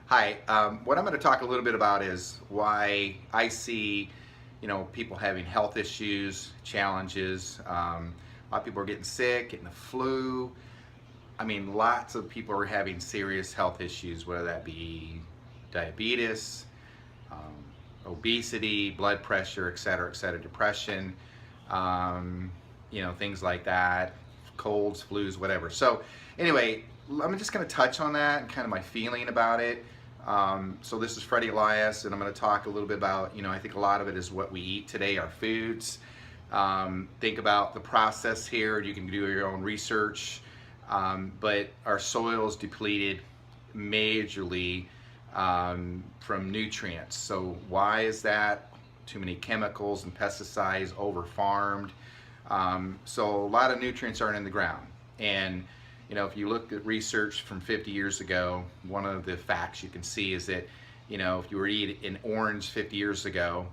Hi, what I'm going to talk a little bit about is why I see, people having health issues, challenges. A lot of people are getting sick, getting the flu. I mean, lots of people are having serious health issues, whether that be diabetes, um, obesity, blood pressure, et cetera, depression, um, things like that, colds, flus, whatever. So anyway, I'm just going to touch on that and kind of my feeling about it. So this is Freddie Elias, and I'm going to talk a little bit about, I think a lot of it is what we eat today, our foods. Think about the process here. You can do your own research, but our soil is depleted majorly from nutrients. So why is that? Too many chemicals and pesticides, over farmed. So a lot of nutrients aren't in the ground. And if you look at research from 50 years ago, one of the facts you can see is that, if you were to eat an orange 50 years ago,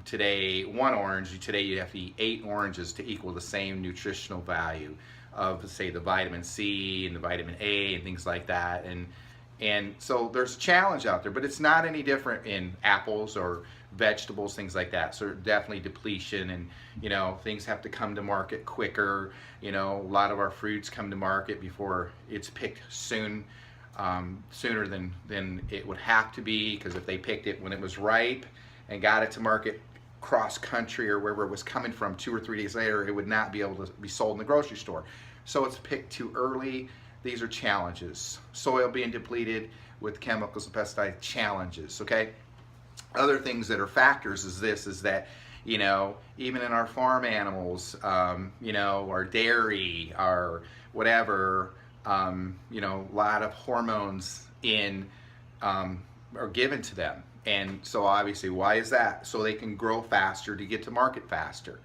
today, one orange, today you have to eat 8 oranges to equal the same nutritional value of, say, the vitamin C and the vitamin A and things like that. And so there's a challenge out there, but it's not any different in apples or vegetables, things like that. So definitely depletion, and things have to come to market quicker. A lot of our fruits come to market before it's picked sooner than it would have to be, because if they picked it when it was ripe and got it to market cross country or wherever it was coming from 2 or 3 days later, it would not be able to be sold in the grocery store. So it's picked too early. These are challenges. Soil being depleted with chemicals and pesticides, challenges, okay? Other things that are factors is that, even in our farm animals, our dairy, our whatever, a lot of hormones are given to them. And so obviously, why is that? So they can grow faster to get to market faster,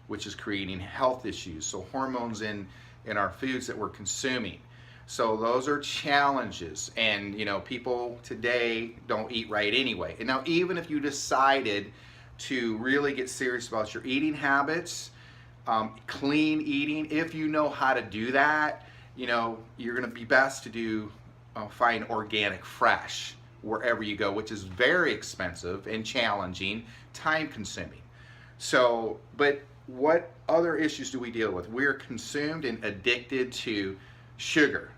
which is creating health issues. So hormones in our foods that we're consuming. So those are challenges, and people today don't eat right anyway. And now, even if you decided to really get serious about your eating habits, clean eating, if you know how to do that, you're going to be best to do find organic, fresh wherever you go, which is very expensive and challenging, time consuming. So, but what other issues do we deal with? We're consumed and addicted to sugar,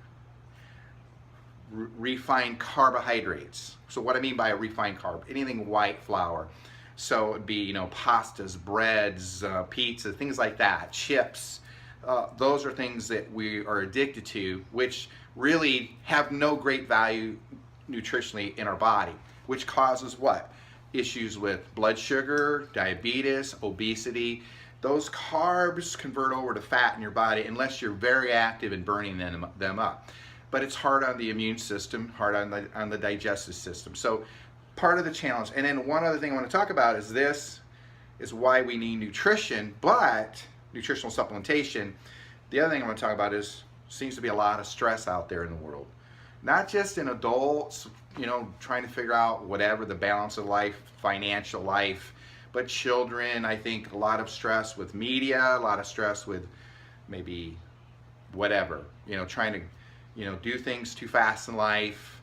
refined carbohydrates. So what I mean by a refined carb, anything white flour. So it'd be, pastas, breads, pizza, things like that, chips. Those are things that we are addicted to, which really have no great value nutritionally in our body, which causes what? Issues with blood sugar, diabetes, obesity. Those carbs convert over to fat in your body unless you're very active in burning them up. But it's hard on the immune system, hard on the digestive system. So part of the challenge. And then one other thing I want to talk about is this is why we need nutrition, but nutritional supplementation. The other thing I want to talk about is seems to be a lot of stress out there in the world. Not just in adults, trying to figure out whatever the balance of life, financial life, but children, I think a lot of stress with media, a lot of stress with maybe whatever, trying to do things too fast in life,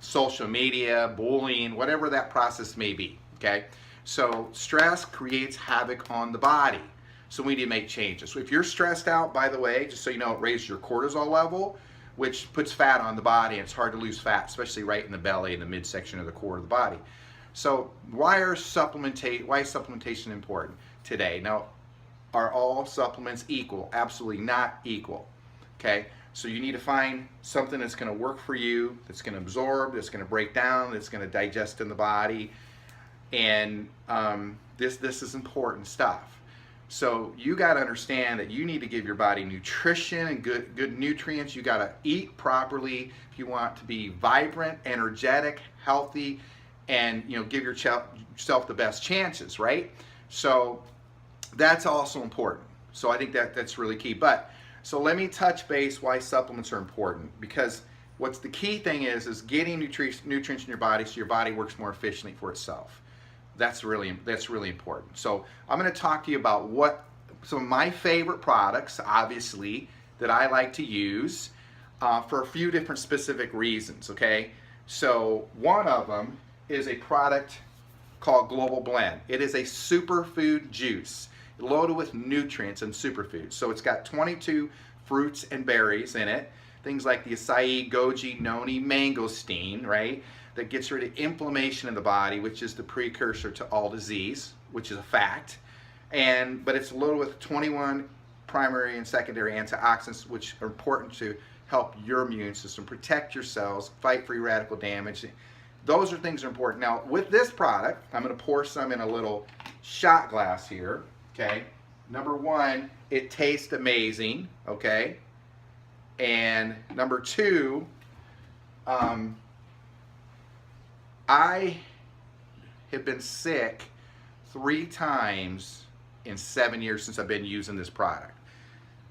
social media, bullying, whatever that process may be, okay? So stress creates havoc on the body. So we need to make changes. So if you're stressed out, by the way, just so you know, it raises your cortisol level, which puts fat on the body, and it's hard to lose fat, especially right in the belly, in the midsection of the core of the body. So why is supplementation important today? Now, are all supplements equal? Absolutely not equal, okay? So you need to find something that's going to work for you, that's going to absorb, that's going to break down, that's going to digest in the body, and this is important stuff. So you got to understand that you need to give your body nutrition and good nutrients. You got to eat properly if you want to be vibrant, energetic, healthy, and give yourself the best chances, right? So that's also important. So I think that's really key. But so let me touch base why supplements are important, because what's the key thing is getting nutrients in your body so your body works more efficiently for itself. That's really important. So I'm going to talk to you about some of my favorite products, obviously, that I like to use. for a few different specific reasons, okay? So one of them is a product called Global Blend. It is a superfood juice loaded with nutrients and superfoods. So it's got 22 fruits and berries in it. Things like the acai, goji, noni, mangosteen, right? That gets rid of inflammation in the body, which is the precursor to all disease, which is a fact. But it's loaded with 21 primary and secondary antioxidants, which are important to help your immune system, protect your cells, fight free radical damage. Those are things that are important. Now, with this product, I'm going to pour some in a little shot glass here, okay? Number one, it tastes amazing, okay? And number two, I have been sick 3 times in 7 years since I've been using this product.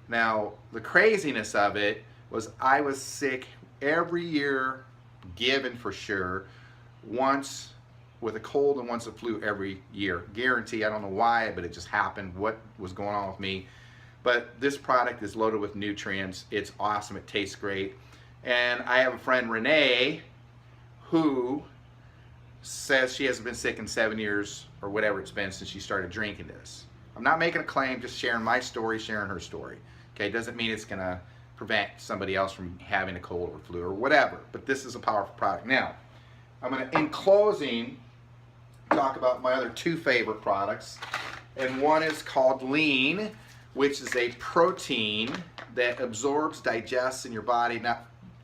Now, the craziness of it was I was sick every year, given for sure, once with a cold and once a flu every year. Guarantee, I don't know why, but it just happened, what was going on with me. But this product is loaded with nutrients. It's awesome, it tastes great. And I have a friend, Renee, who says she hasn't been sick in 7 years or whatever it's been since she started drinking this. I'm not making a claim, just sharing my story, sharing her story. Okay, doesn't mean it's gonna prevent somebody else from having a cold or flu or whatever, but this is a powerful product. Now, I'm gonna, in closing, talk about my other 2 favorite products. And one is called Lean, which is a protein that absorbs, digests in your body,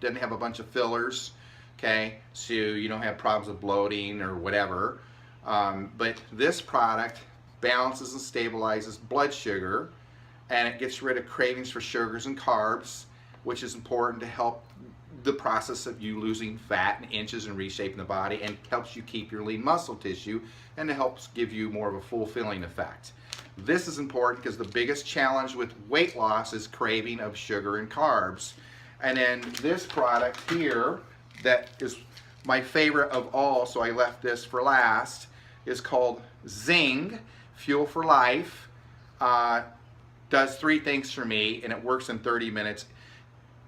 doesn't have a bunch of fillers, okay? So you don't have problems with bloating or whatever. But this product balances and stabilizes blood sugar, and it gets rid of cravings for sugars and carbs, which is important to help the process of you losing fat and inches and reshaping the body, and helps you keep your lean muscle tissue, and it helps give you more of a fulfilling effect. This is important because the biggest challenge with weight loss is craving of sugar and carbs. And then this product here, that is my favorite of all, so I left this for last, is called Zing Fuel for Life. Does 3 things for me, and it works in 30 minutes.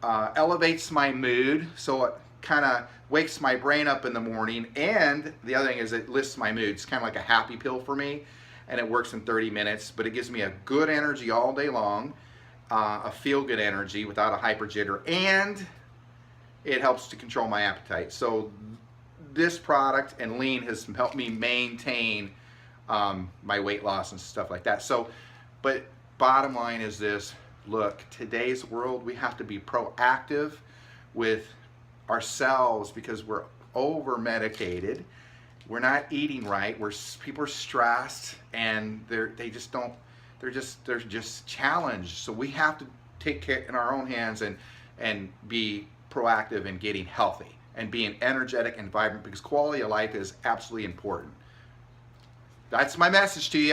Elevates my mood, so it kind of wakes my brain up in the morning, and the other thing is it lifts my mood. It's kind of like a happy pill for me, and it works in 30 minutes, but it gives me a good energy all day long, a feel-good energy without a hyper jitter, and it helps to control my appetite. So this product and Lean has helped me maintain my weight loss and stuff like that. So, but bottom line is this: look, today's world, we have to be proactive with ourselves because we're over medicated. We're not eating right. People are stressed, and they're just challenged. So we have to take care in our own hands and be proactive in getting healthy and being energetic and vibrant, because quality of life is absolutely important. That's my message to you.